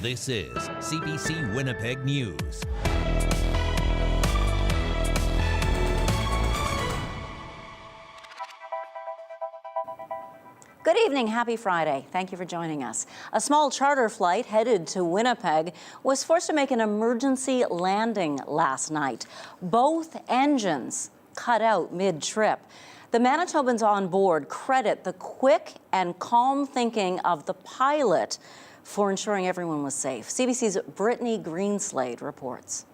This is CBC Winnipeg News. Good evening, happy Friday. Thank you for joining us. A small charter flight headed to Winnipeg was forced to make an emergency landing last night. Both engines cut out mid-trip. The Manitobans on board credit the quick and calm thinking of the pilot for ensuring everyone was safe. CBC's Brittany Greenslade reports.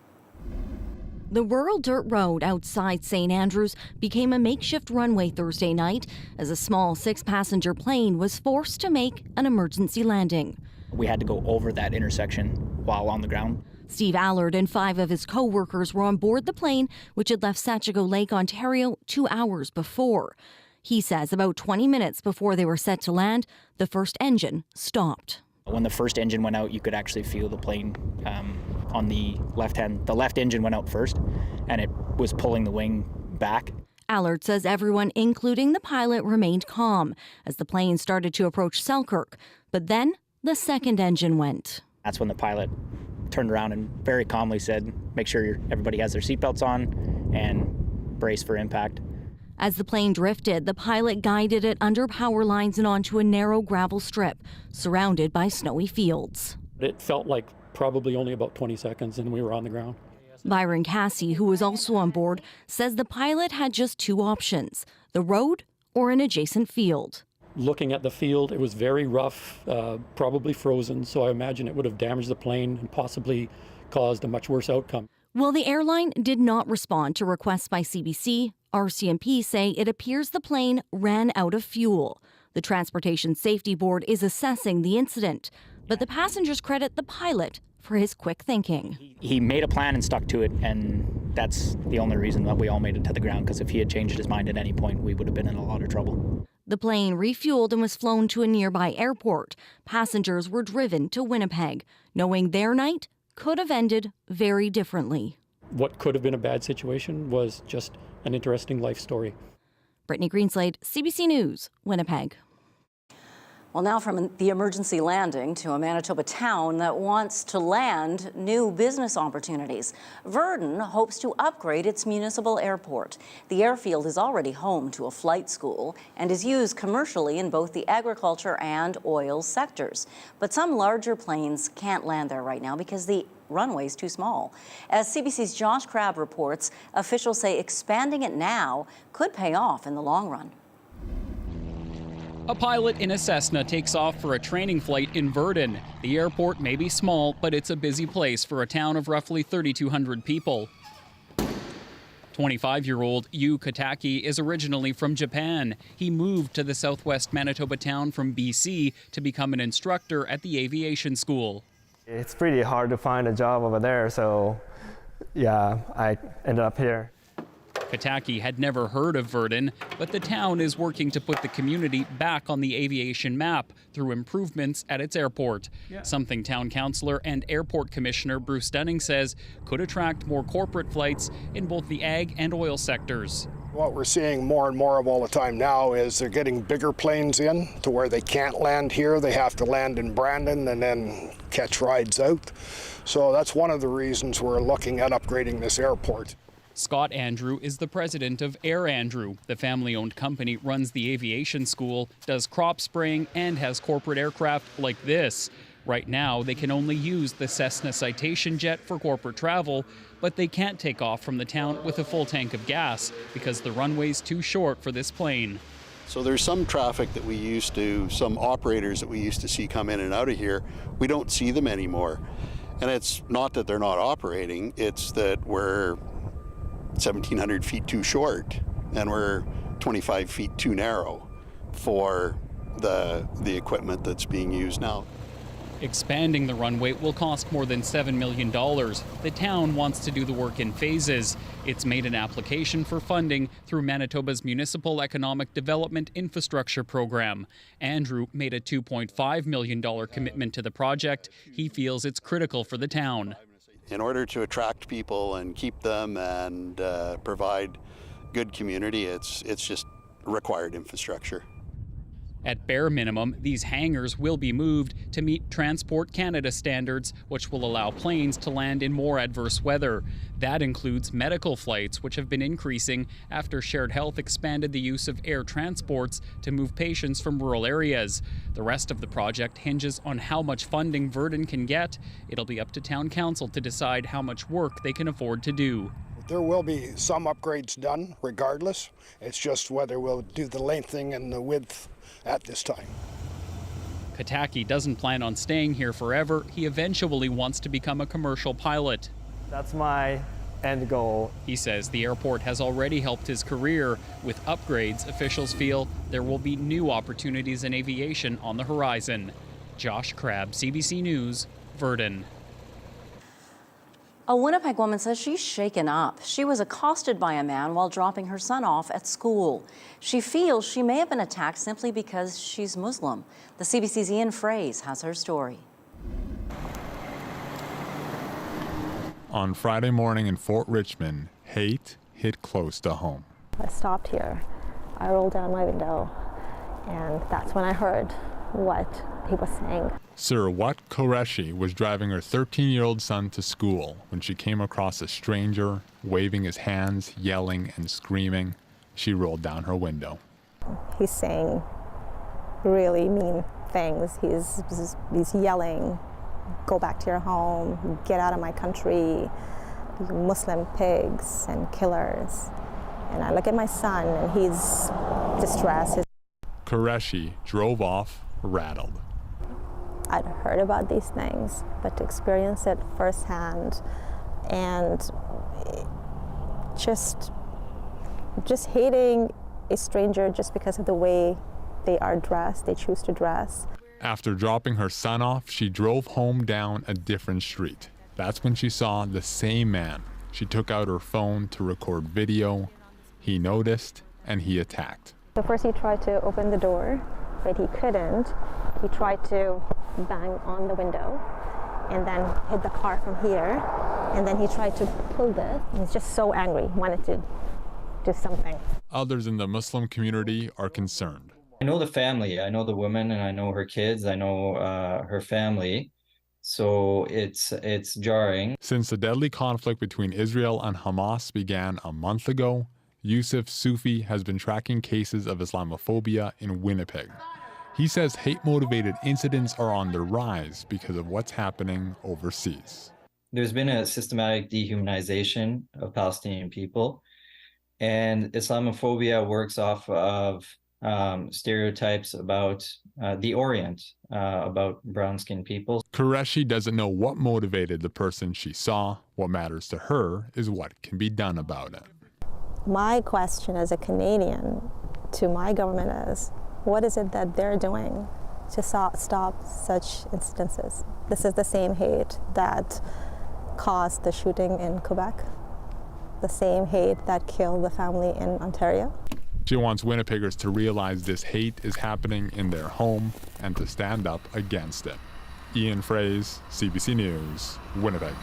The rural dirt road outside St. Andrews became a makeshift runway Thursday night as a small 6-passenger plane was forced to make an emergency landing. We had to go over that intersection while on the ground. Steve Allard and 5 of his co-workers were on board the plane, which had left Sachigo Lake, Ontario, 2 hours before. He says about 20 minutes before they were set to land, the first engine stopped. When the first engine went out, you could actually feel the plane on the left hand. The left engine went out first, and it was pulling the wing back. Allard says everyone, including the pilot, remained calm as the plane started to approach Selkirk. But then the second engine went. That's when the pilot turned around and very calmly said, make sure everybody has their seatbelts on and brace for impact. As the plane drifted, the pilot guided it under power lines and onto a narrow gravel strip surrounded by snowy fields. It felt like probably only about 20 seconds and we were on the ground. Byron Cassie, who was also on board, says the pilot had just 2 options, the road or an adjacent field. Looking at the field, it was very rough, probably frozen, so I imagine it would have damaged the plane and possibly caused a much worse outcome. While the airline did not respond to requests by CBC, RCMP say it appears the plane ran out of fuel. The Transportation Safety Board is assessing the incident, but the passengers credit the pilot for his quick thinking. He made a plan and stuck to it, and that's the only reason that we all made it to the ground, because if he had changed his mind at any point, we would have been in a lot of trouble. The plane refueled and was flown to a nearby airport. Passengers were driven to Winnipeg, knowing their night could have ended very differently. What could have been a bad situation was just an interesting life story. Brittany Greenslade, CBC News, Winnipeg. Well, now from the emergency landing to a Manitoba town that wants to land new business opportunities. Verden hopes to upgrade its municipal airport. The airfield is already home to a flight school and is used commercially in both the agriculture and oil sectors. But some larger planes can't land there right now because the runway is too small. As CBC's Josh Crabb reports, officials say expanding it now could pay off in the long run. A pilot in a Cessna takes off for a training flight in Verden. The airport may be small, but it's a busy place for a town of roughly 3,200 people. 25-year-old Yu Kataki is originally from Japan. He moved to the southwest Manitoba town from BC to become an instructor at the aviation school. It's pretty hard to find a job over there, so yeah, I ended up here. Kataki had never heard of Verden, but the town is working to put the community back on the aviation map through improvements at its airport. Something town councillor and airport commissioner Bruce Dunning says could attract more corporate flights in both the ag and oil sectors. What we're seeing more and more of all the time now is they're getting bigger planes in to where they can't land here. They have to land in Brandon and then catch rides out. So that's one of the reasons we're looking at upgrading this airport. Scott Andrew is the president of Air Andrew. The family-owned company runs the aviation school, does crop spraying, and has corporate aircraft like this. Right now, they can only use the Cessna Citation jet for corporate travel, but they can't take off from the town with a full tank of gas because the runway's too short for this plane. So there's some traffic that some operators that we used to see come in and out of here, we don't see them anymore. And it's not that they're not operating, it's that we're 1,700 feet too short and we're 25 feet too narrow for the equipment that's being used now. Expanding the runway will cost more than $7 million. The town wants to do the work in phases. It's made an application for funding through Manitoba's Municipal Economic Development Infrastructure Program. Andrew made a $2.5 million commitment to the project. He feels it's critical for the town. In order to attract people and keep them and provide good community, it's just required infrastructure. At bare minimum, these hangars will be moved to meet Transport Canada standards, which will allow planes to land in more adverse weather. That includes medical flights, which have been increasing after Shared Health expanded the use of air transports to move patients from rural areas. The rest of the project hinges on how much funding Verden can get. It'll be up to Town Council to decide how much work they can afford to do. There will be some upgrades done regardless. It's just whether we'll do the lengthening and the width at this time. Kataki doesn't plan on staying here forever. He eventually wants to become a commercial pilot. That's my end goal. He says the airport has already helped his career. With upgrades, officials feel there will be new opportunities in aviation on the horizon. Josh Crabb, CBC News, Verden. A Winnipeg woman says she's shaken up. She was accosted by a man while dropping her son off at school. She feels she may have been attacked simply because she's Muslim. The CBC's Ian Fraze has her story. On Friday morning in Fort Richmond, hate hit close to home. I stopped here. I rolled down my window, and that's when I heard what he was saying. Surwat Qureshi was driving her 13-year-old son to school when she came across a stranger, waving his hands, yelling and screaming. She rolled down her window. He's saying really mean things. He's yelling, "Go back to your home, get out of my country, you Muslim pigs and killers." And I look at my son and he's distressed. Qureshi drove off, rattled. I'd heard about these things, but to experience it firsthand and just hating a stranger just because of the way they are dressed, they choose to dress. After dropping her son off, she drove home down a different street. That's when she saw the same man. She took out her phone to record video. He noticed and he attacked. So first he tried to open the door, but he couldn't. He tried to bang on the window and then hit the car from here. And then he tried to pull this. He's just so angry, wanted to do something. Others in the Muslim community are concerned. I know the family. I know the woman and I know her kids. I know her family. So it's jarring. Since the deadly conflict between Israel and Hamas began a month ago, Yusuf Sufi has been tracking cases of Islamophobia in Winnipeg. He says hate-motivated incidents are on the rise because of what's happening overseas. There's been a systematic dehumanization of Palestinian people, and Islamophobia works off of stereotypes about the Orient, about brown-skinned people. Qureshi doesn't know what motivated the person she saw. What matters to her is what can be done about it. My question as a Canadian to my government is, what is it that they're doing to stop such incidences? This is the same hate that caused the shooting in Quebec, the same hate that killed the family in Ontario. She wants Winnipeggers to realize this hate is happening in their home and to stand up against it. Ian Fraze, CBC News, Winnipeg.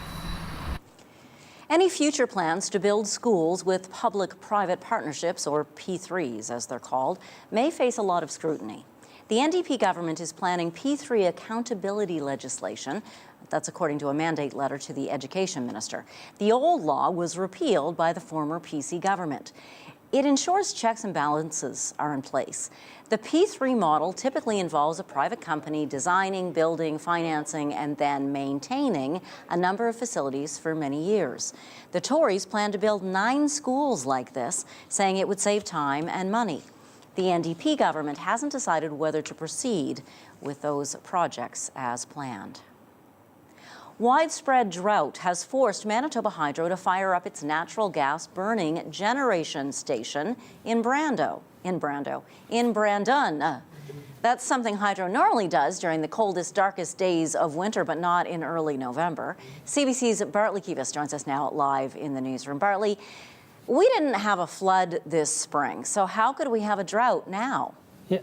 Any future plans to build schools with public-private partnerships, or P3s as they're called, may face a lot of scrutiny. The NDP government is planning P3 accountability legislation. That's according to a mandate letter to the Education Minister. The old law was repealed by the former PC government. It ensures checks and balances are in place. The P3 model typically involves a private company designing, building, financing, and then maintaining a number of facilities for many years. The Tories plan to build 9 schools like this, saying it would save time and money. The NDP government hasn't decided whether to proceed with those projects as planned. Widespread drought has forced Manitoba Hydro to fire up its natural gas burning generation station in Brandon. That's something Hydro normally does during the coldest, darkest days of winter, but not in early November. CBC's Bartley Kivas joins us now live in the newsroom. Bartley, we didn't have a flood this spring, so how could we have a drought now?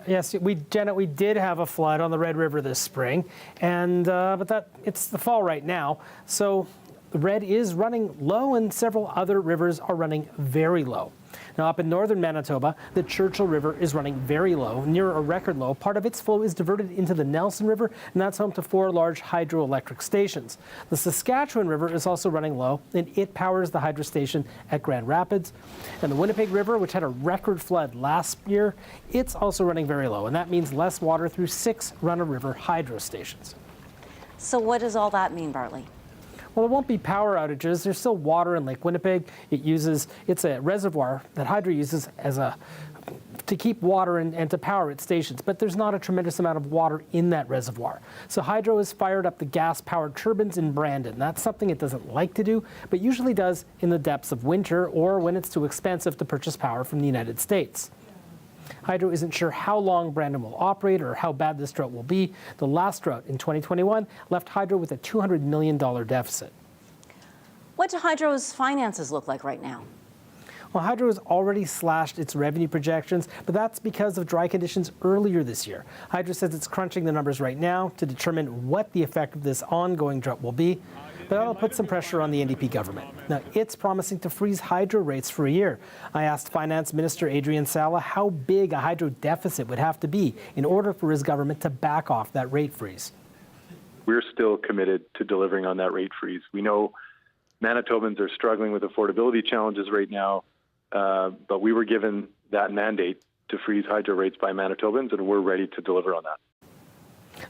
Yes, Janet, we did have a flood on the Red River this spring, and but it's the fall right now, so the Red is running low and several other rivers are running very low. Now, up in northern Manitoba, the Churchill River is running very low, near a record low. Part of its flow is diverted into the Nelson River, and that's home to 4 large hydroelectric stations. The Saskatchewan River is also running low, and it powers the hydro station at Grand Rapids. And the Winnipeg River, which had a record flood last year, it's also running very low, and that means less water through 6 run-of-river hydro stations. So what does all that mean, Bartley? Well, there won't be power outages. There's still water in Lake Winnipeg. It's a reservoir that Hydro uses to keep water and to power its stations, but there's not a tremendous amount of water in that reservoir. So Hydro has fired up the gas-powered turbines in Brandon. That's something it doesn't like to do, but usually does in the depths of winter or when it's too expensive to purchase power from the United States. Hydro isn't sure how long Brandon will operate or how bad this drought will be. The last drought in 2021 left Hydro with a $200 million deficit. What do Hydro's finances look like right now? Well, Hydro has already slashed its revenue projections, but that's because of dry conditions earlier this year. Hydro says it's crunching the numbers right now to determine what the effect of this ongoing drought will be, but that'll put some pressure on the NDP government. Now, it's promising to freeze hydro rates for a year. I asked Finance Minister Adrian Sala how big a hydro deficit would have to be in order for his government to back off that rate freeze. We're still committed to delivering on that rate freeze. We know Manitobans are struggling with affordability challenges right now, but we were given that mandate to freeze hydro rates by Manitobans, and we're ready to deliver on that.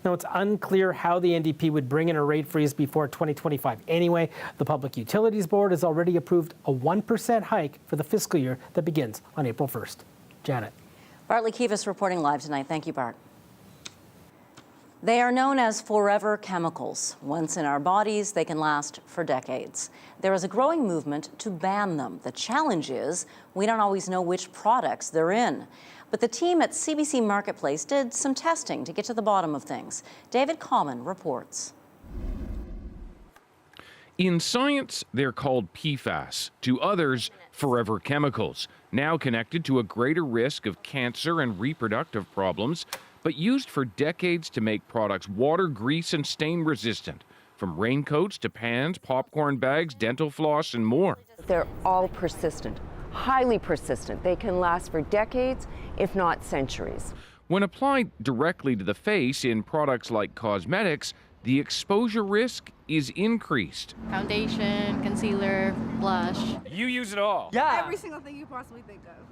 Now, it's unclear how the NDP would bring in a rate freeze before 2025 anyway. The Public Utilities Board has already approved a 1% hike for the fiscal year that begins on April 1st. Janet. Bartley Kivas reporting live tonight. Thank you, Bart. They are known as forever chemicals. Once in our bodies, they can last for decades. There is a growing movement to ban them. The challenge is we don't always know which products they're in. But the team at CBC Marketplace did some testing to get to the bottom of things. David Common reports. In science, they're called PFAS. To others, forever chemicals, now connected to a greater risk of cancer and reproductive problems, but used for decades to make products water, grease, and stain resistant. From raincoats to pans, popcorn bags, dental floss, and more. They're all persistent, highly persistent. They can last for decades, if not centuries. When applied directly to the face in products like cosmetics, the exposure risk is increased. Foundation, concealer, blush. You use it all. Yeah. Every single thing you possibly think of.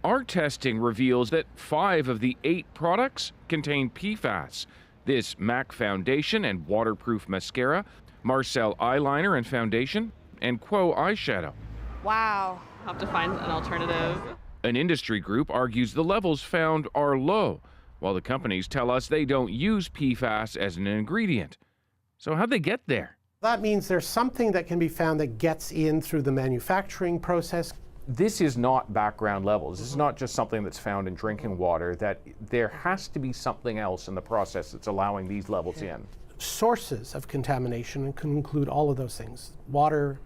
Our testing reveals that 5 of the 8 products contain PFAS. This MAC foundation and waterproof mascara, Marcel eyeliner and foundation, and Quo eyeshadow. Wow. I'll have to find an alternative. An industry group argues the levels found are low, while the companies tell us they don't use PFAS as an ingredient. So how'd they get there? That means there's something that can be found that gets in through the manufacturing process. This is not background levels. This is not just something that's found in drinking water, that there has to be something else in the process that's allowing these levels in. Sources of contamination can include all of those things: water,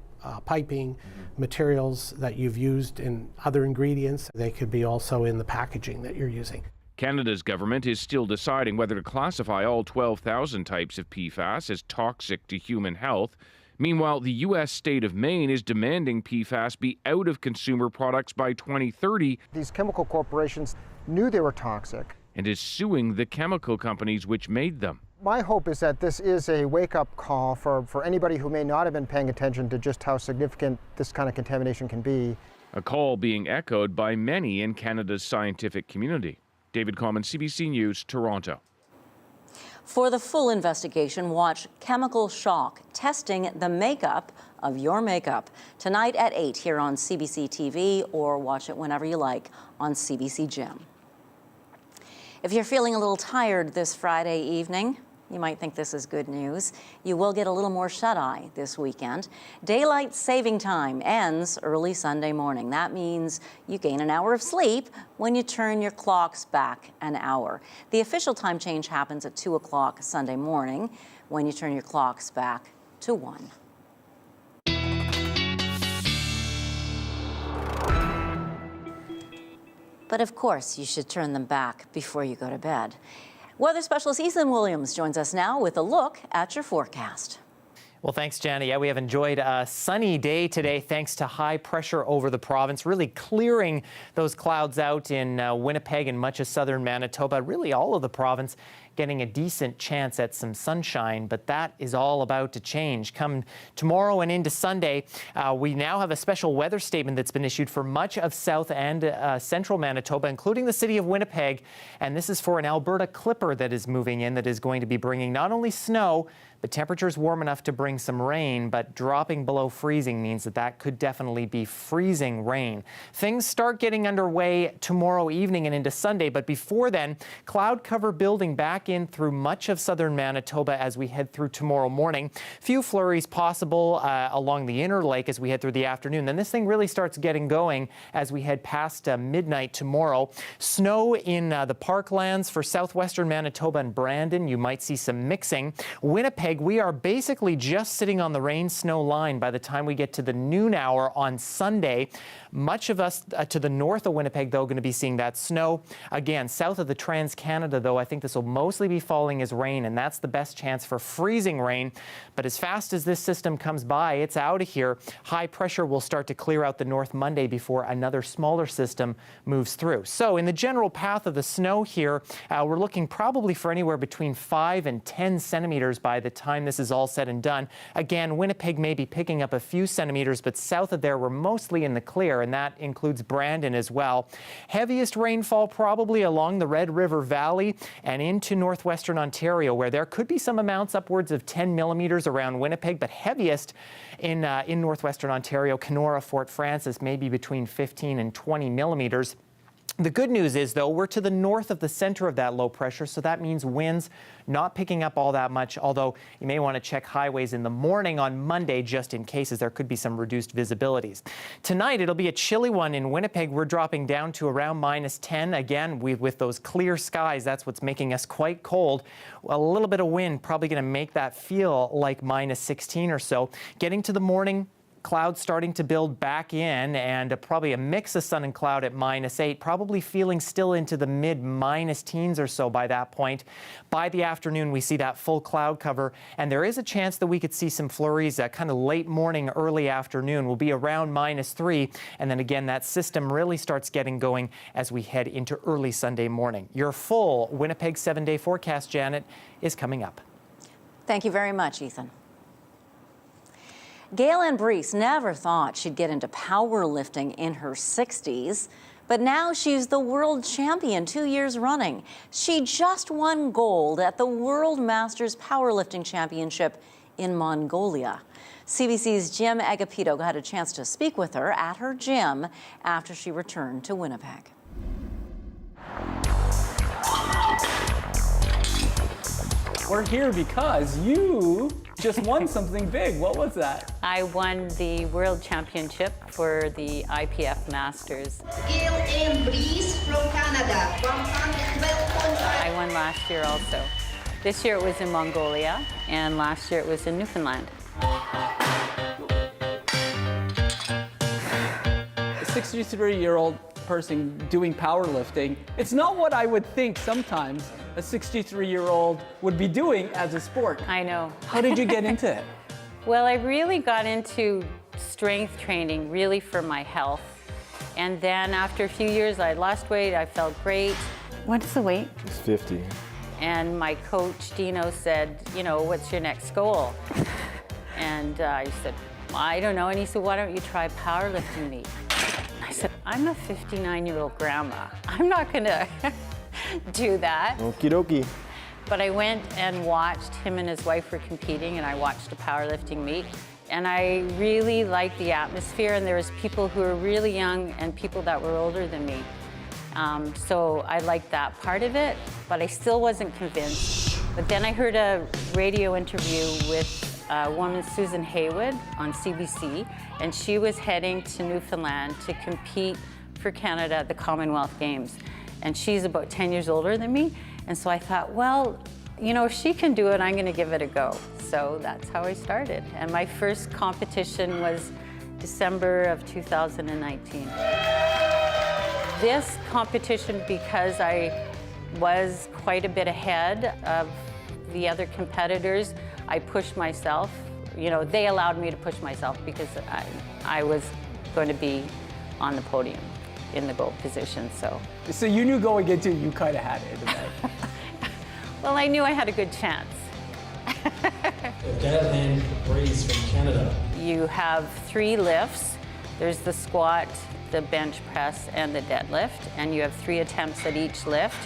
piping, materials that you've used in other ingredients. They could be also in the packaging that you're using. Canada's government is still deciding whether to classify all 12,000 types of PFAS as toxic to human health. Meanwhile, the U.S. state of Maine is demanding PFAS be out of consumer products by 2030. These chemical corporations knew they were toxic and is suing the chemical companies which made them. My hope is that this is a wake-up call for anybody who may not have been paying attention to just how significant this kind of contamination can be. A call being echoed by many in Canada's scientific community. David Common, CBC News, Toronto. For the full investigation, watch Chemical Shock, testing the makeup of your makeup. Tonight at 8 here on CBC TV, or watch it whenever you like on CBC Gym. If you're feeling a little tired this Friday evening, you might think this is good news. You will get a little more shut-eye this weekend. Daylight saving time ends early Sunday morning. That means you gain an hour of sleep when you turn your clocks back an hour. The official time change happens at 2 o'clock Sunday morning when you turn your clocks back to 1. But of course, you should turn them back before you go to bed. Weather specialist Ethan Williams joins us now with a look at your forecast. Well, thanks, Jana. Yeah, we have enjoyed a sunny day today thanks to high pressure over the province, really clearing those clouds out in Winnipeg and much of southern Manitoba, really all of the province getting a decent chance at some sunshine, but that is all about to change. Come tomorrow and into Sunday, we now have a special weather statement that's been issued for much of south and central Manitoba, including the city of Winnipeg, and this is for an Alberta clipper that is moving in that is going to be bringing not only snow, the temperature's warm enough to bring some rain, but dropping below freezing means that could definitely be freezing rain. Things start getting underway tomorrow evening and into Sunday, but before then, cloud cover building back in through much of southern Manitoba as we head through tomorrow morning. Few flurries possible along the inner lake as we head through the afternoon. Then this thing really starts getting going as we head past midnight tomorrow. Snow in the parklands for southwestern Manitoba and Brandon. You might see some mixing. Winnipeg, we are basically just sitting on the rain-snow line by the time we get to the noon hour on Sunday. Much of us to the north of Winnipeg, though, going to be seeing that snow. Again, south of the Trans-Canada, though, I think this will mostly be falling as rain, and that's the best chance for freezing rain. But as fast as this system comes by, it's out of here. High pressure will start to clear out the north Monday before another smaller system moves through. So in the general path of the snow here, we're looking probably for anywhere between 5 and 10 centimeters by the time this is all said and done. Again, Winnipeg may be picking up a few centimeters, but south of there, we're mostly in the clear, and that includes Brandon as well. Heaviest rainfall probably along the Red River Valley and into northwestern Ontario, where there could be some amounts upwards of 10 millimeters around Winnipeg, but heaviest in northwestern Ontario, Kenora, Fort Francis, maybe between 15 and 20 millimeters. The good news is, though, we're to the north of the center of that low pressure, so that means winds not picking up all that much, although you may want to check highways in the morning on Monday just in case, as there could be some reduced visibilities. Tonight, it'll be a chilly one in Winnipeg. We're dropping down to around -10. Again, with those clear skies, that's what's making us quite cold. A little bit of wind probably going to make that feel like -16 or so. Getting to the morning, clouds starting to build back in, and probably a mix of sun and cloud at -8, probably feeling still into the mid-minus teens or so by that point. By the afternoon, we see that full cloud cover, and there is a chance that we could see some flurries kind of late morning, early afternoon. We'll be around -3, and then again, that system really starts getting going as we head into early Sunday morning. Your full Winnipeg 7-day forecast, Janet, is coming up. Thank you very much, Ethan. Gail-Ann Brees never thought she'd get into powerlifting in her 60s, but now she's the world champion 2 years running. She just won gold at the World Masters Powerlifting Championship in Mongolia. CBC's Jim Agapito had a chance to speak with her at her gym after she returned to Winnipeg. We're here because you just won something big. What was that? I won the World Championship for the IPF Masters. Gail-Ann Brees from Canada, 112 I won last year also. This year it was in Mongolia, and last year it was in Newfoundland. A 63-year-old person doing powerlifting, it's not what I would think sometimes a 63-year-old would be doing as a sport. I know. How did you get into it? Well, I really got into strength training really for my health. And then after a few years, I lost weight, I felt great. What is the weight? It's 50. And my coach, Dino, said, you know, what's your next goal? And I said, I don't know. And he said, why don't you try powerlifting me? I said, I'm a 59-year-old grandma. I'm not gonna do that. Okie dokie. But I went and watched him and his wife were competing, and I watched a powerlifting meet. And I really liked the atmosphere, and there was people who were really young and people that were older than me. So I liked that part of it, but I still wasn't convinced. But then I heard a radio interview with a woman, Susan Haywood, on CBC, and she was heading to Newfoundland to compete for Canada at the Commonwealth Games. And she's about 10 years older than me. And so I thought, well, you know, if she can do it, I'm going to give it a go. So that's how I started. And my first competition was December of 2019. This competition, because I was quite a bit ahead of the other competitors, I pushed myself you know, they allowed me to push myself because I was going to be on the podium in the gold position, so. So you knew going into it, you kind of had it in the bag. Well, I knew I had a good chance. Dad and Breeze from Canada. You have 3 lifts. There's the squat, the bench press, and the deadlift, and you have 3 attempts at each lift.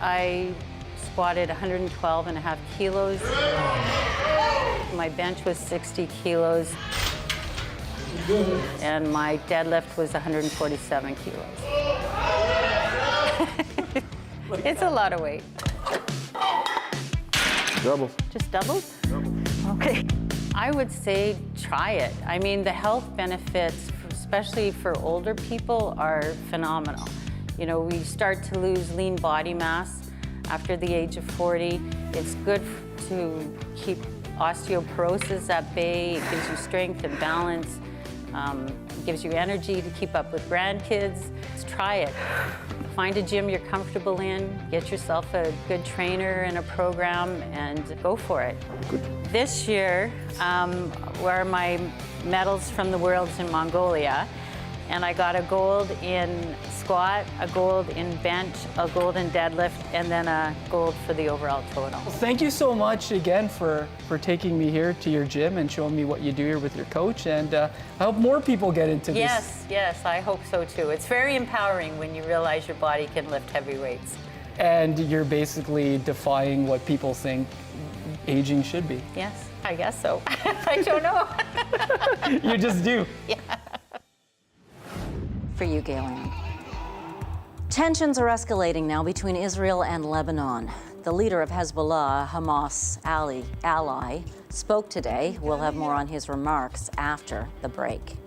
I squatted 112.5 kilos. My bench was 60 kilos. And my deadlift was 147 kilos. It's a lot of weight. Doubles. Just doubles? Okay. I would say try it. I mean, the health benefits, especially for older people, are phenomenal. You know, we start to lose lean body mass after the age of 40. It's good to keep osteoporosis at bay. It gives you strength and balance. It gives you energy to keep up with grandkids. Let's try it. Find a gym you're comfortable in, get yourself a good trainer and a program, and go for it. Good. This year, were my medals from the Worlds in Mongolia, and I got a gold in squat, a gold in bench, a gold in deadlift, and then a gold for the overall total. Well, thank you so much again for taking me here to your gym and showing me what you do here with your coach, and I hope more people get into this. Yes, I hope so too. It's very empowering when you realize your body can lift heavy weights. And you're basically defying what people think aging should be. Yes, I guess so. I don't know. You just do. Yeah. For you, Galen. Tensions are escalating now between Israel and Lebanon. The leader of Hezbollah, Hamas ally, spoke today. We'll have more on his remarks after the break.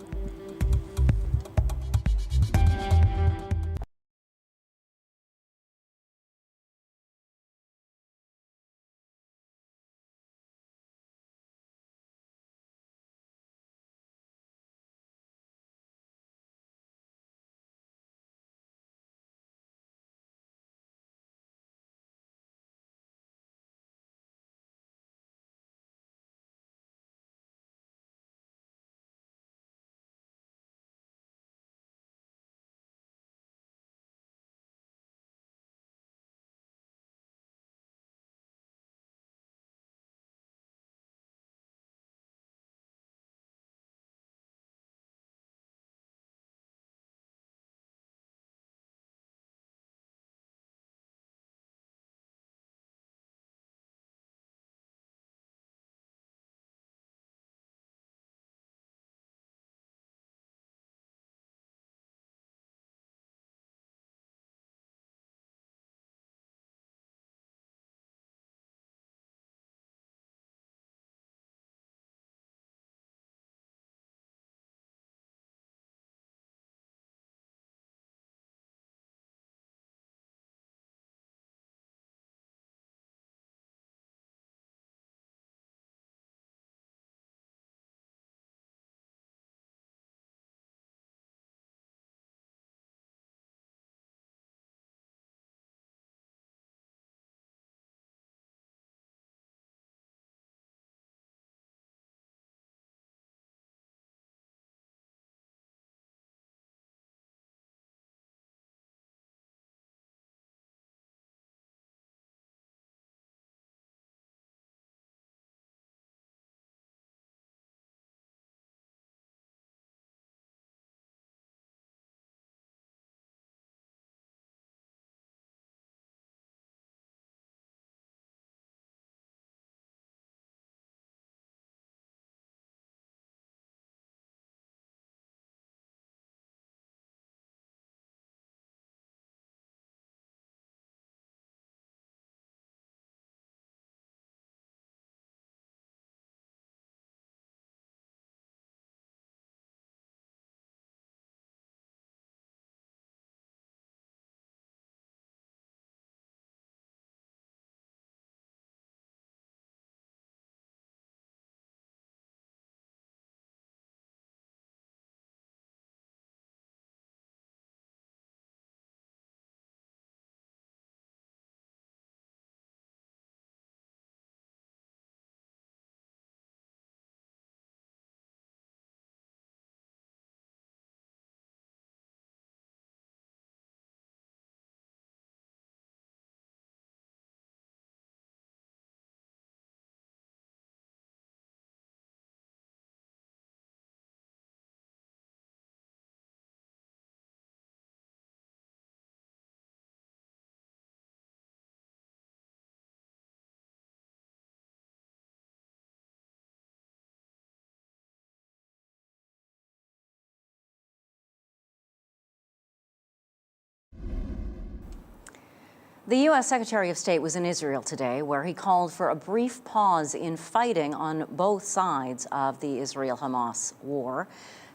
The U.S. Secretary of State was in Israel today, where he called for a brief pause in fighting on both sides of the Israel-Hamas war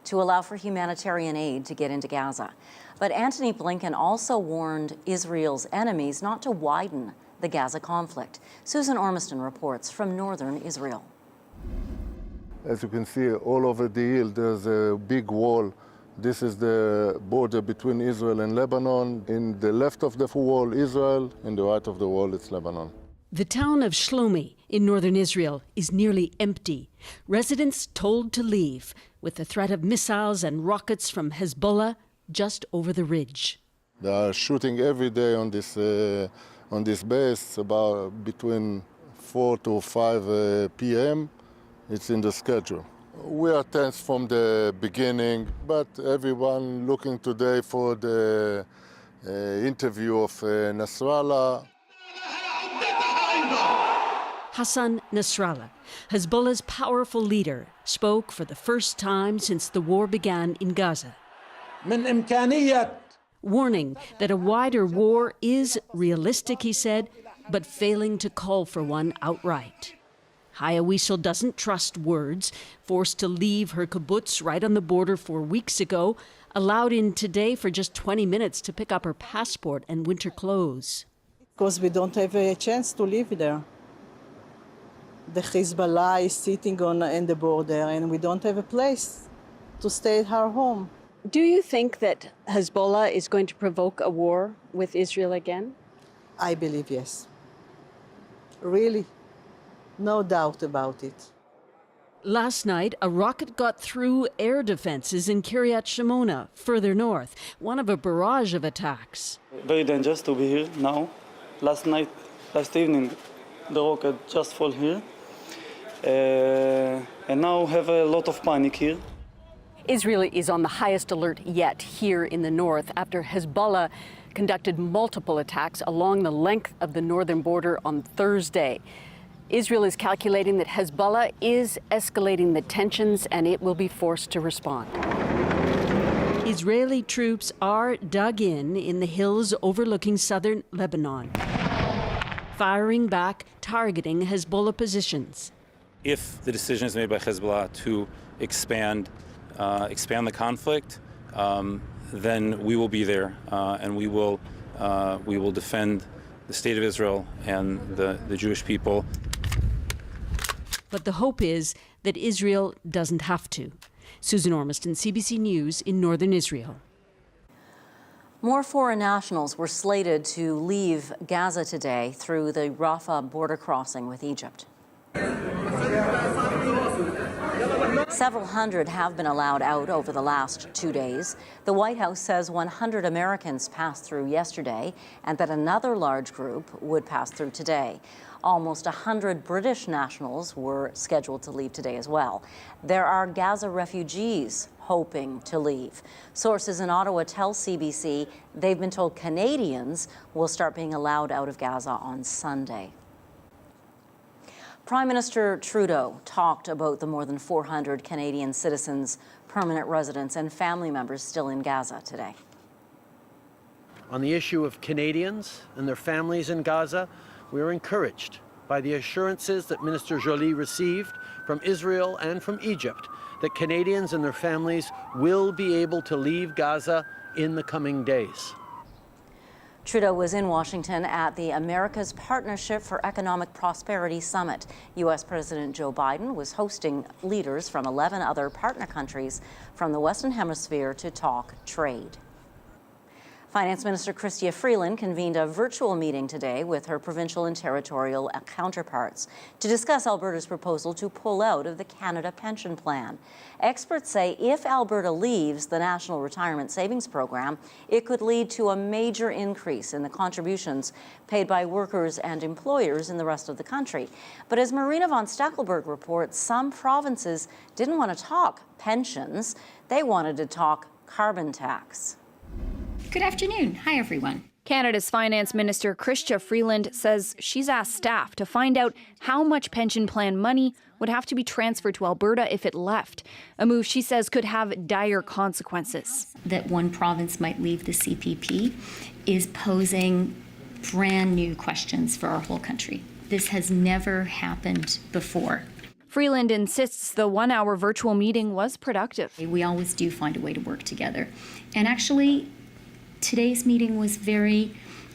to allow for humanitarian aid to get into Gaza. But Antony Blinken also warned Israel's enemies not to widen the Gaza conflict. Susan Ormiston reports from northern Israel. As you can see, all over the hill, there's a big wall. This is the border between Israel and Lebanon. In the left of the wall, Israel. In the right of the wall, it's Lebanon. The town of Shlomi in northern Israel is nearly empty. Residents told to leave, with the threat of missiles and rockets from Hezbollah just over the ridge. They are shooting every day on this base, about between 4 to 5 p.m. It's in the schedule. We are tense from the beginning, but everyone looking today for the interview of Nasrallah. Hassan Nasrallah, Hezbollah's powerful leader, spoke for the first time since the war began in Gaza. Warning that a wider war is realistic, he said, but failing to call for one outright. Haya Wiesel doesn't trust words. Forced to leave her kibbutz right on the border 4 weeks ago, allowed in today for just 20 minutes to pick up her passport and winter clothes. Because we don't have a chance to live there. The Hezbollah is sitting in the border and we don't have a place to stay at our home. Do you think that Hezbollah is going to provoke a war with Israel again? I believe yes. Really. No doubt about it. Last night, a rocket got through air defenses in Kiryat Shimona, further north, one of a barrage of attacks. Very dangerous to be here now. Last evening, the rocket just fell here. And now have a lot of panic here. Israel is on the highest alert yet here in the north after Hezbollah conducted multiple attacks along the length of the northern border on Thursday. Israel is calculating that Hezbollah is escalating the tensions and it will be forced to respond. Israeli troops are dug in the hills overlooking southern Lebanon, firing back, targeting Hezbollah positions. If the decision is made by Hezbollah to expand the conflict, then we will be there and we will defend the state of Israel and the Jewish people. But the hope is that Israel doesn't have to. Susan Ormiston, CBC News in northern Israel. More foreign nationals were slated to leave Gaza today through the Rafah border crossing with Egypt. Several hundred have been allowed out over the last 2 days. The White House says 100 Americans passed through yesterday and that another large group would pass through today. Almost 100 British nationals were scheduled to leave today as well. There are Gaza refugees hoping to leave. Sources in Ottawa tell CBC they've been told Canadians will start being allowed out of Gaza on Sunday. Prime Minister Trudeau talked about the more than 400 Canadian citizens, permanent residents, and family members still in Gaza today. On the issue of Canadians and their families in Gaza, we are encouraged by the assurances that Minister Joly received from Israel and from Egypt that Canadians and their families will be able to leave Gaza in the coming days. Trudeau was in Washington at the America's Partnership for Economic Prosperity Summit. U.S. President Joe Biden was hosting leaders from 11 other partner countries from the Western Hemisphere to talk trade. Finance Minister Chrystia Freeland convened a virtual meeting today with her provincial and territorial counterparts to discuss Alberta's proposal to pull out of the Canada Pension Plan. Experts say if Alberta leaves the National Retirement Savings Program, it could lead to a major increase in the contributions paid by workers and employers in the rest of the country. But as Marina von Stackelberg reports, some provinces didn't want to talk pensions. They wanted to talk carbon tax. Good afternoon. Hi, everyone. Canada's Finance Minister Chrystia Freeland says she's asked staff to find out how much pension plan money would have to be transferred to Alberta if it left, a move she says could have dire consequences. That one province might leave the CPP is posing brand new questions for our whole country. This has never happened before. Freeland insists the 1-hour virtual meeting was productive. We always do find a way to work together. And actually, today's meeting was very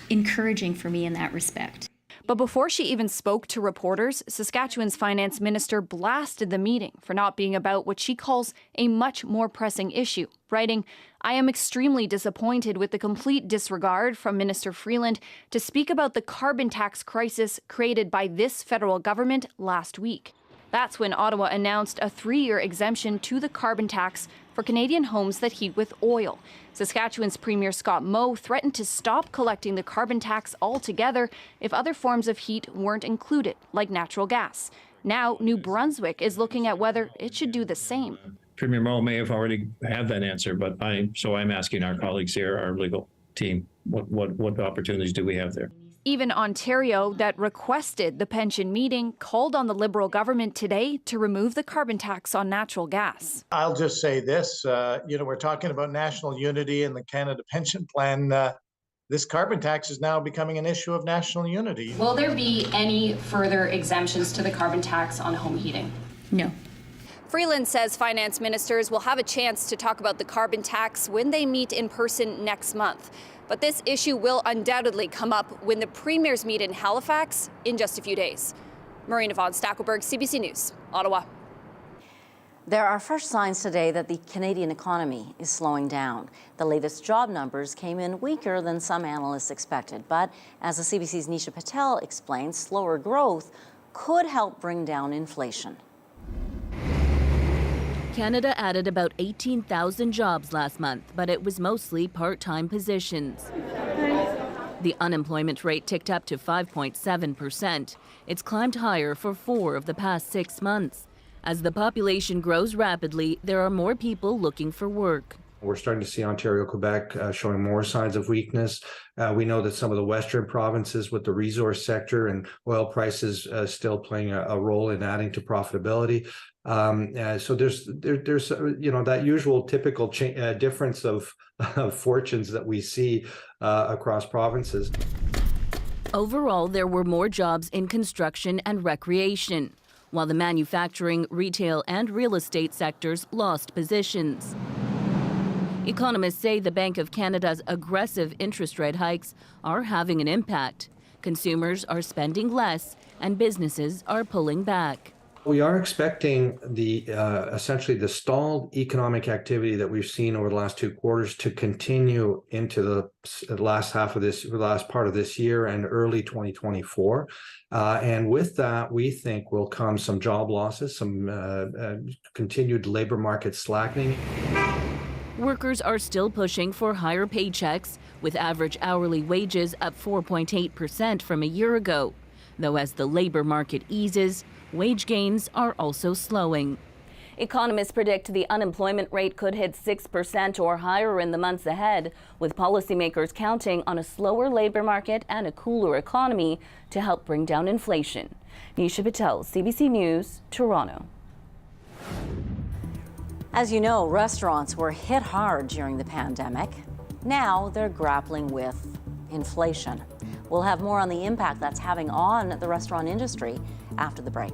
encouraging for me in that respect. But before she even spoke to reporters, Saskatchewan's finance minister blasted the meeting for not being about what she calls a much more pressing issue, writing, "I am extremely disappointed with the complete disregard from Minister Freeland to speak about the carbon tax crisis created by this federal government last week." That's when Ottawa announced a 3-year exemption to the carbon tax for Canadian homes that heat with oil. Saskatchewan's Premier Scott Moe threatened to stop collecting the carbon tax altogether if other forms of heat weren't included, like natural gas. Now, New Brunswick is looking at whether it should do the same. Premier Moe may have already had that answer, but I'm asking our colleagues here, our legal team, what opportunities do we have there? Even Ontario, that requested the pension meeting, called on the Liberal government today to remove the carbon tax on natural gas. I'll just say this, we're talking about national unity and the Canada Pension Plan. This carbon tax is now becoming an issue of national unity. Will there be any further exemptions to the carbon tax on home heating? No. Freeland says finance ministers will have a chance to talk about the carbon tax when they meet in person next month. But this issue will undoubtedly come up when the premiers meet in Halifax in just a few days. Marina von Stackelberg, CBC News, Ottawa. There are fresh signs today that the Canadian economy is slowing down. The latest job numbers came in weaker than some analysts expected. But as the CBC's Nisha Patel explains, slower growth could help bring down inflation. Canada added about 18,000 jobs last month, but it was mostly part-time positions. The unemployment rate ticked up to 5.7%. It's climbed higher for 4 of the past 6 months. As the population grows rapidly, there are more people looking for work. We're starting to see Ontario, Quebec showing more signs of weakness. We know that some of the western provinces with the resource sector and oil prices still playing a role in adding to profitability. So there's that usual typical difference of fortunes that we see across provinces. Overall, there were more jobs in construction and recreation, while the manufacturing, retail, and real estate sectors lost positions. Economists say the Bank of Canada's aggressive interest rate hikes are having an impact. Consumers are spending less, and businesses are pulling back. We are expecting essentially the stalled economic activity that we've seen over the last 2 quarters to continue into the last part of this year and early 2024. And with that, we think will come some job losses, some continued labor market slackening. Workers are still pushing for higher paychecks, with average hourly wages up 4.8% from a year ago. Though as the labor market eases, wage gains are also slowing. Economists predict the unemployment rate could hit 6% or higher in the months ahead, with policymakers counting on a slower labor market and a cooler economy to help bring down inflation. Nisha Patel, CBC News, Toronto. As you know, restaurants were hit hard during the pandemic. Now they're grappling with inflation. We'll have more on the impact that's having on the restaurant industry after the break.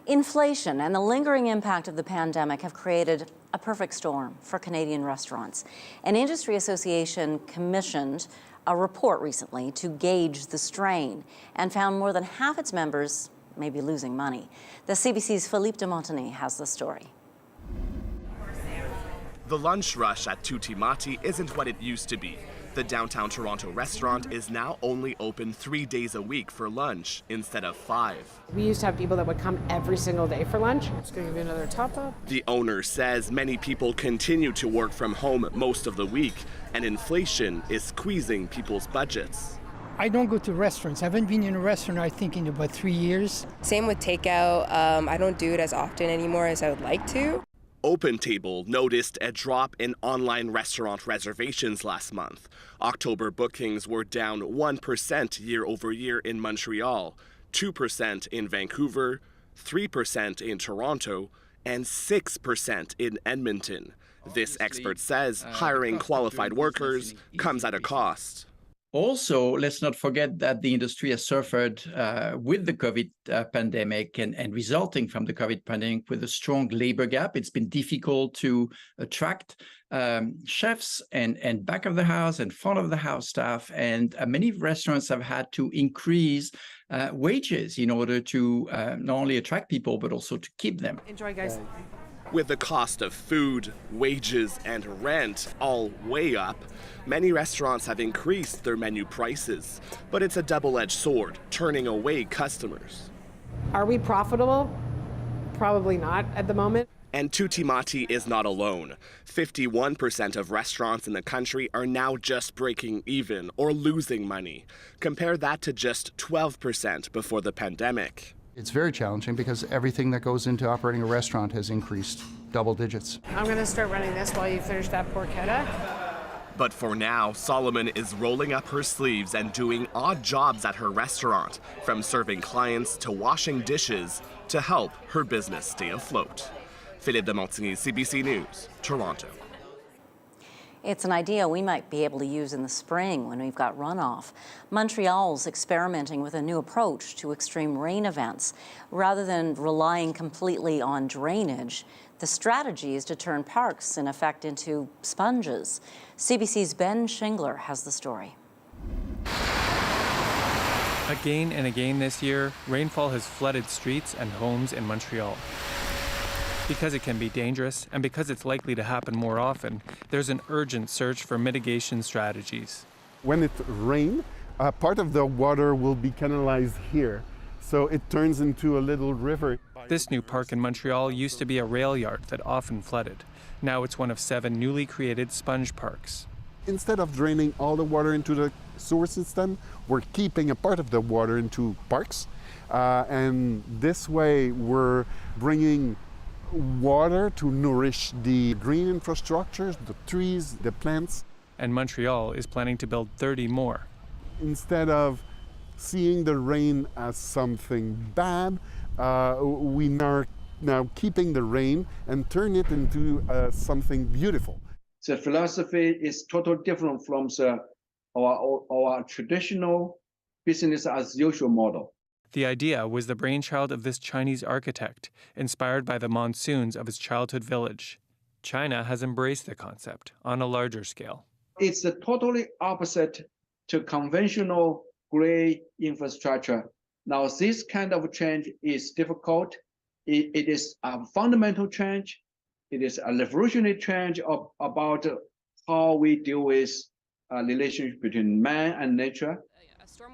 Inflation and the lingering impact of the pandemic have created a perfect storm for Canadian restaurants. An industry association commissioned a report recently to gauge the strain and found more than half its members may be losing money. The CBC's Philippe de Montigny has the story. The lunch rush at Tutti Matti isn't what it used to be. The downtown Toronto restaurant is now only open 3 days a week for lunch instead of 5. We used to have people that would come every single day for lunch. It's going to give you another top up. The owner says many people continue to work from home most of the week, and inflation is squeezing people's budgets. I don't go to restaurants. I haven't been in a restaurant, I think, in about 3 years. Same with takeout. I don't do it as often anymore as I would like to. Open Table noticed a drop in online restaurant reservations last month. October bookings were down 1% year over year in Montreal, 2% in Vancouver, 3% in Toronto, and 6% in Edmonton. This expert says hiring qualified workers comes at a cost. Also, let's not forget that the industry has suffered with the COVID pandemic and resulting from the COVID pandemic with a strong labor gap. It's been difficult to attract chefs and back of the house and front of the house staff. And many restaurants have had to increase wages in order to not only attract people, but also to keep them. Enjoy, guys. With the cost of food, wages, and rent all way up, many restaurants have increased their menu prices. But it's a double-edged sword, turning away customers. Are we profitable? Probably not at the moment. And Tutti Matti is not alone. 51% of restaurants in the country are now just breaking even or losing money. Compare that to just 12% before the pandemic. It's very challenging because everything that goes into operating a restaurant has increased double digits. I'm going to start running this while you finish that porchetta. But for now, Solomon is rolling up her sleeves and doing odd jobs at her restaurant, from serving clients to washing dishes to help her business stay afloat. Philippe de Montigny, CBC News, Toronto. It's an idea we might be able to use in the spring when we've got runoff. Montreal's experimenting with a new approach to extreme rain events. Rather than relying completely on drainage, the strategy is to turn parks, in effect, into sponges. CBC's Ben Shingler has the story. Again and again this year, rainfall has flooded streets and homes in Montreal. Because it can be dangerous and because it's likely to happen more often, there's an urgent search for mitigation strategies. When it rains, part of the water will be canalized here, so it turns into a little river. This new park in Montreal used to be a rail yard that often flooded. Now it's one of 7 newly created sponge parks. Instead of draining all the water into the sewer system, we're keeping a part of the water into parks, and this way we're bringing water to nourish the green infrastructures, the trees, the plants. And Montreal is planning to build 30 more. Instead of seeing the rain as something bad, we are now keeping the rain and turn it into something beautiful. The philosophy is totally different from our traditional business as usual model. The idea was the brainchild of this Chinese architect, inspired by the monsoons of his childhood village. China has embraced the concept on a larger scale. It's totally opposite to conventional gray infrastructure. Now, this kind of change is difficult. It is a fundamental change. It is a revolutionary change about how we deal with a relationship between man and nature.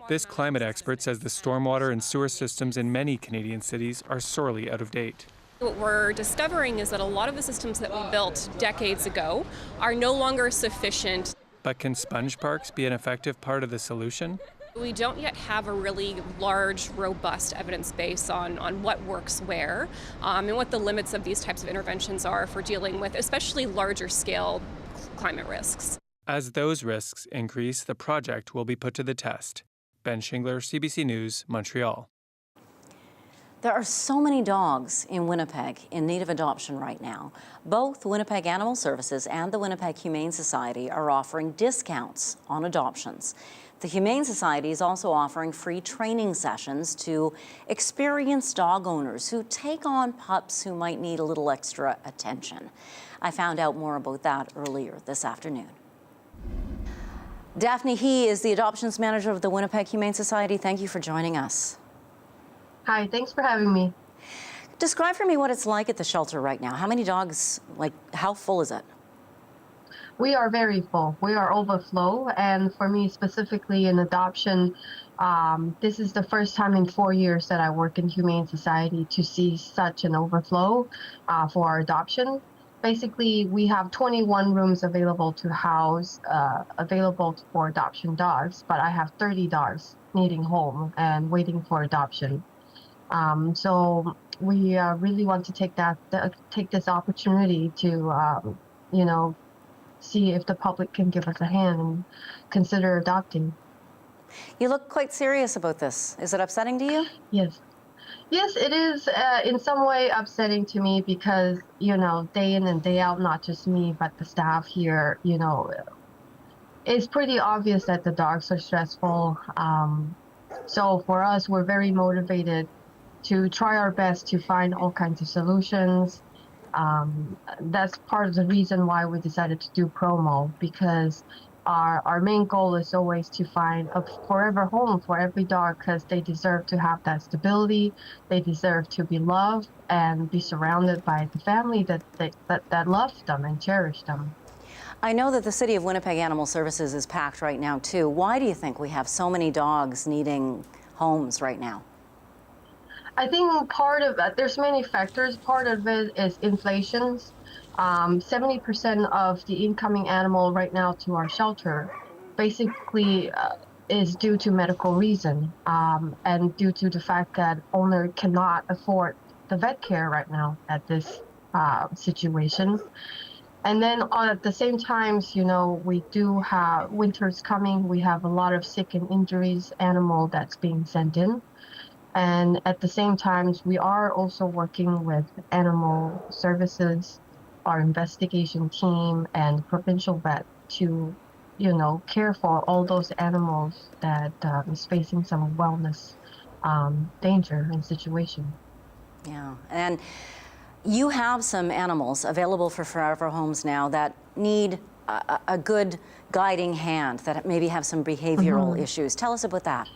This climate expert says the stormwater and sewer systems in many Canadian cities are sorely out of date. What we're discovering is that a lot of the systems that we built decades ago are no longer sufficient. But can sponge parks be an effective part of the solution? We don't yet have a really large, robust evidence base on what works where, and what the limits of these types of interventions are for dealing with especially larger scale climate risks. As those risks increase, the project will be put to the test. Ben Shingler, CBC News, Montreal. There are so many dogs in Winnipeg in need of adoption right now. Both Winnipeg Animal Services and the Winnipeg Humane Society are offering discounts on adoptions. The Humane Society is also offering free training sessions to experienced dog owners who take on pups who might need a little extra attention. I found out more about that earlier this afternoon. Daphne He is the adoptions manager of the Winnipeg Humane Society. Thank you for joining us. Hi, thanks for having me. Describe for me what it's like at the shelter right now. How many dogs, how full is it? We are very full. We are overflow. And for me specifically in adoption, this is the first time in 4 years that I work in Humane Society to see such an overflow for our adoption. Basically, we have 21 rooms available to house, available for adoption dogs, but I have 30 dogs needing home and waiting for adoption. So we really want to take this opportunity to, see if the public can give us a hand and consider adopting. You look quite serious about this. Is it upsetting to you? Yes. Yes, it is in some way upsetting to me because, day in and day out, not just me, but the staff here, it's pretty obvious that the dogs are stressful. So for us, we're very motivated to try our best to find all kinds of solutions. That's part of the reason why we decided to do promo, because our main goal is always to find a forever home for every dog, because they deserve to have that stability. They deserve to be loved and be surrounded by the family that loves them and cherish them. I know that the City of Winnipeg Animal Services is packed right now too. Why do you think we have so many dogs needing homes right now? I think part of there's many factors. Part of it is inflation. 70% of the incoming animal right now to our shelter basically is due to medical reason, and due to the fact that owner cannot afford the vet care right now at this situation. And then at the same time, we do have winter's coming. We have a lot of sick and injuries animal that's being sent in. And at the same time, we are also working with animal services, our investigation team, and provincial vet to, care for all those animals that is facing some wellness danger and situation. Yeah, and you have some animals available for forever homes now that need a good guiding hand, that maybe have some behavioral issues. Tell us about that.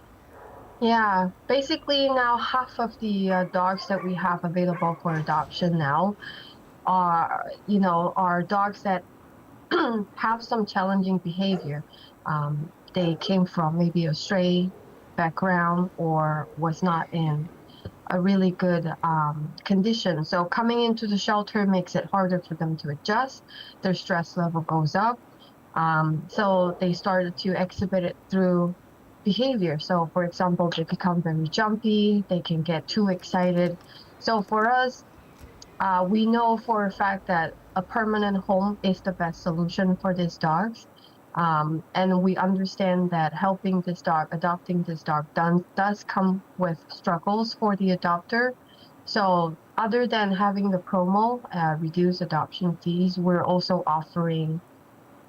Yeah, basically now half of the dogs that we have available for adoption now are dogs that have some challenging behavior. They came from maybe a stray background or was not in a really good condition. So coming into the shelter makes it harder for them to adjust. Their stress level goes up. So they started to exhibit it through behavior. So for example, they become very jumpy, they can get too excited. So for us, we know for a fact that a permanent home is the best solution for these dogs. And we understand that helping this dog, adopting this dog does come with struggles for the adopter. So other than having the promo, reduce adoption fees, we're also offering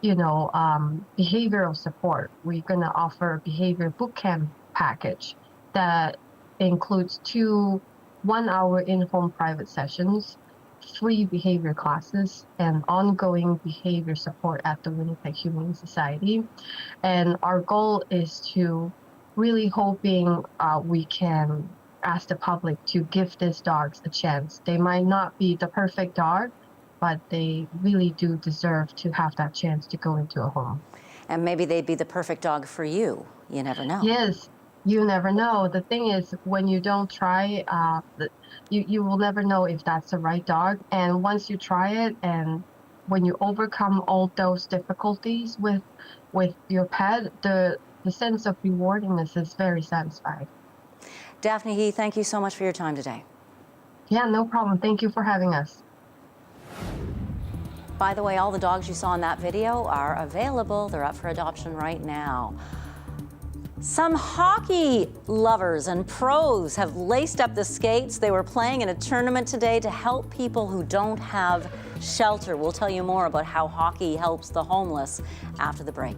behavioral support. We're going to offer a behavior bootcamp package that includes 2 1-hour in-home private sessions, free behavior classes, and ongoing behavior support at the Winnipeg Humane Society. And our goal is to really hoping we can ask the public to give these dogs a chance. They might not be the perfect dog, but they really do deserve to have that chance to go into a home. And maybe they'd be the perfect dog for you. You never know. Yes, you never know. The thing is, when you don't try, you will never know if that's the right dog. And once you try it, and when you overcome all those difficulties with your pet, the sense of rewardingness is very satisfying. Daphne He, thank you so much for your time today. Yeah, no problem. Thank you for having us. By the way, all the dogs you saw in that video are available. They're up for adoption right now. Some hockey lovers and pros have laced up the skates. They were playing in a tournament today to help people who don't have shelter. We'll tell you more about how hockey helps the homeless after the break.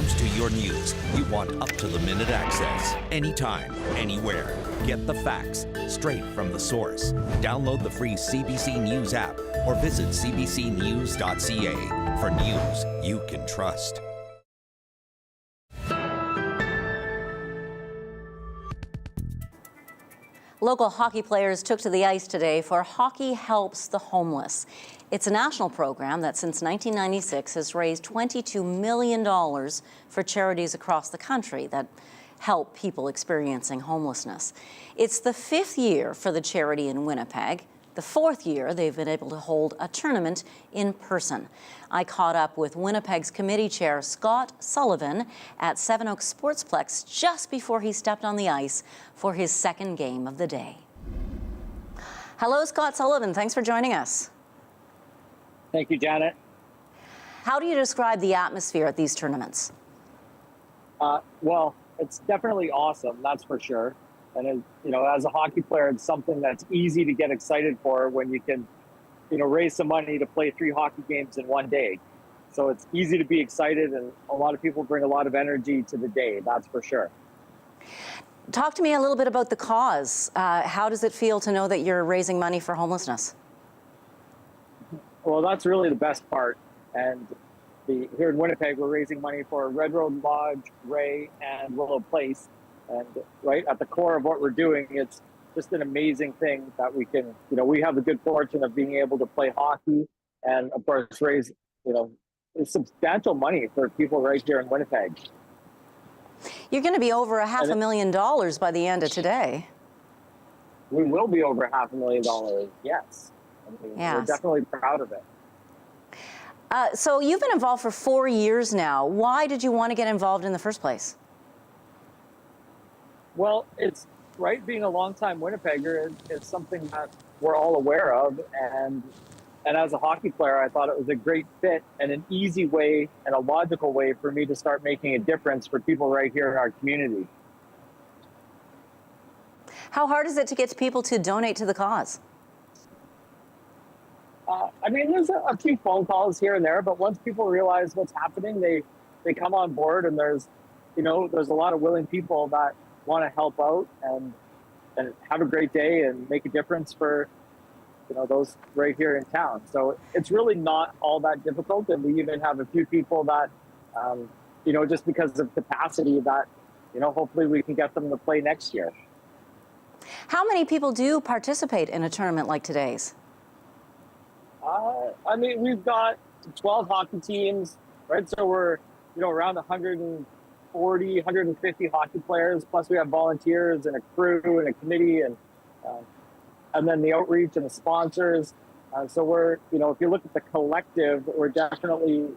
comes to your news, you want up-to-the-minute access. Anytime, anywhere. Get the facts straight from the source. Download the free CBC News app or visit cbcnews.ca for news you can trust. Local hockey players took to the ice today for Hockey Helps the Homeless. It's a national program that since 1996 has raised $22 million for charities across the country that help people experiencing homelessness. It's the 5th year for the charity in Winnipeg. The 4th year they've been able to hold a tournament in person. I caught up with Winnipeg's committee chair Scott Sullivan at Seven Oaks Sportsplex just before he stepped on the ice for his second game of the day. Hello, Scott Sullivan. Thanks for joining us. Thank you, Janet. How do you describe the atmosphere at these tournaments? Well, it's definitely awesome, that's for sure. And as a hockey player, it's something that's easy to get excited for when you can, raise some money to play 3 hockey games in one day. So it's easy to be excited, and a lot of people bring a lot of energy to the day, that's for sure. Talk to me a little bit about the cause. How does it feel to know that you're raising money for homelessness? Well, that's really the best part. And here in Winnipeg, we're raising money for Red Road Lodge, Ray, and Willow Place. And right at the core of what we're doing, it's just an amazing thing that we can, we have the good fortune of being able to play hockey and, of course, raise, substantial money for people right here in Winnipeg. You're going to be over $500,000 by the end of today. We will be over $500,000, yes. Yes. We're definitely proud of it. So you've been involved for 4 years now. Why did you want to get involved in the first place? Well, it's being a longtime Winnipegger is something that we're all aware of, and as a hockey player, I thought it was a great fit and an easy way and a logical way for me to start making a difference for people right here in our community. How hard is it to get people to donate to the cause? There's a few phone calls here and there, but once people realize what's happening, they come on board, and there's a lot of willing people that want to help out and have a great day and make a difference for, those right here in town. So it's really not all that difficult. And we even have a few people that, just because of capacity that, hopefully we can get them to play next year. How many people do participate in a tournament like today's? We've got 12 hockey teams, right? So we're, around 140, 150 hockey players. Plus we have volunteers and a crew and a committee and then the outreach and the sponsors. So we're, if you look at the collective, we're definitely,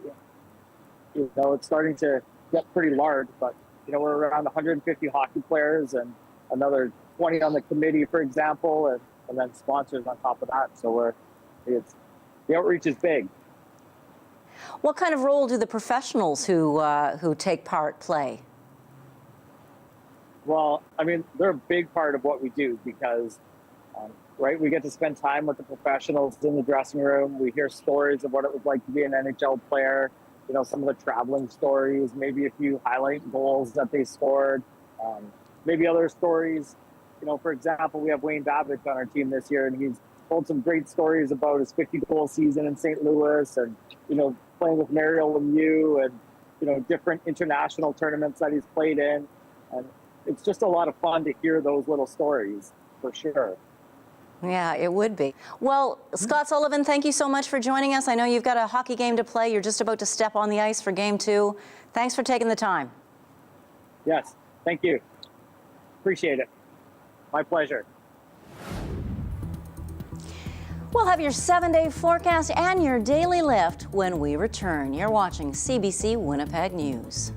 it's starting to get pretty large, but, we're around 150 hockey players and another 20 on the committee, for example, and then sponsors on top of that. So the outreach is big. What kind of role do the professionals who take part play? Well, they're a big part of what we do because, we get to spend time with the professionals in the dressing room. We hear stories of what it was like to be an NHL player, some of the traveling stories, maybe a few highlight goals that they scored, maybe other stories. For example, we have Wayne Babbage on our team this year, and he's told some great stories about his 50-goal season in St. Louis and, playing with Mariel Lemieux and, different international tournaments that he's played in. And it's just a lot of fun to hear those little stories, for sure. Yeah, it would be. Well, Scott Sullivan, thank you so much for joining us. I know you've got a hockey game to play. You're just about to step on the ice for game 2. Thanks for taking the time. Yes, thank you. Appreciate it. My pleasure. We'll have your 7-day forecast and your daily lift when we return. You're watching CBC Winnipeg News.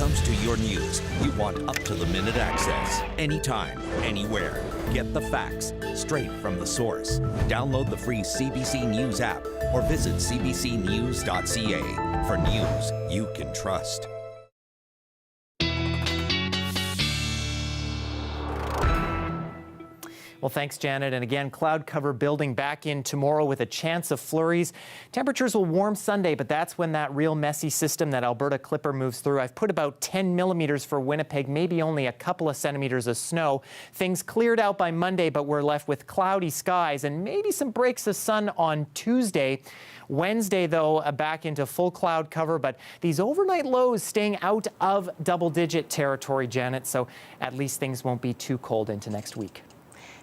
comes to your news, you want up-to-the-minute access. Anytime, anywhere. Get the facts straight from the source. Download the free CBC News app or visit cbcnews.ca for news you can trust. Well, thanks, Janet. And again, cloud cover building back in tomorrow with a chance of flurries. Temperatures will warm Sunday, but that's when that real messy system, that Alberta clipper, moves through. I've put about 10 millimeters for Winnipeg, maybe only a couple of centimeters of snow. Things cleared out by Monday, but we're left with cloudy skies and maybe some breaks of sun on Tuesday. Wednesday, though, back into full cloud cover, but these overnight lows staying out of double-digit territory, Janet, so at least things won't be too cold into next week.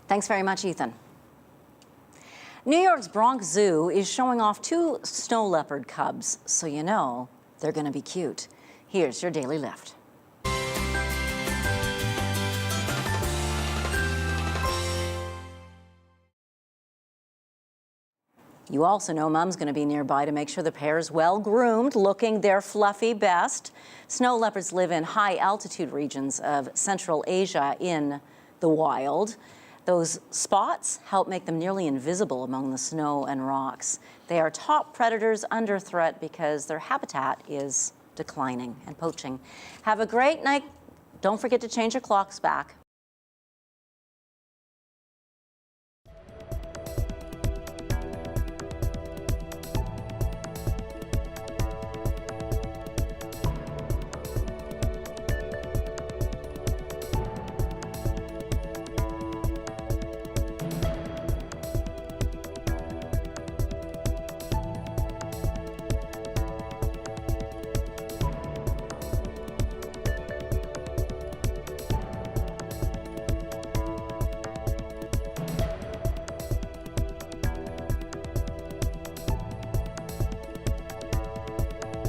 Thanks very much, Ethan. New York's Bronx Zoo is showing off 2 snow leopard cubs, so you know they're going to be cute. Here's your Daily Lift. You also know Mom's going to be nearby to make sure the pair's well groomed, looking their fluffy best. Snow leopards live in high altitude regions of Central Asia in the wild. Those spots help make them nearly invisible among the snow and rocks. They are top predators under threat because their habitat is declining and poaching. Have a great night. Don't forget to change your clocks back.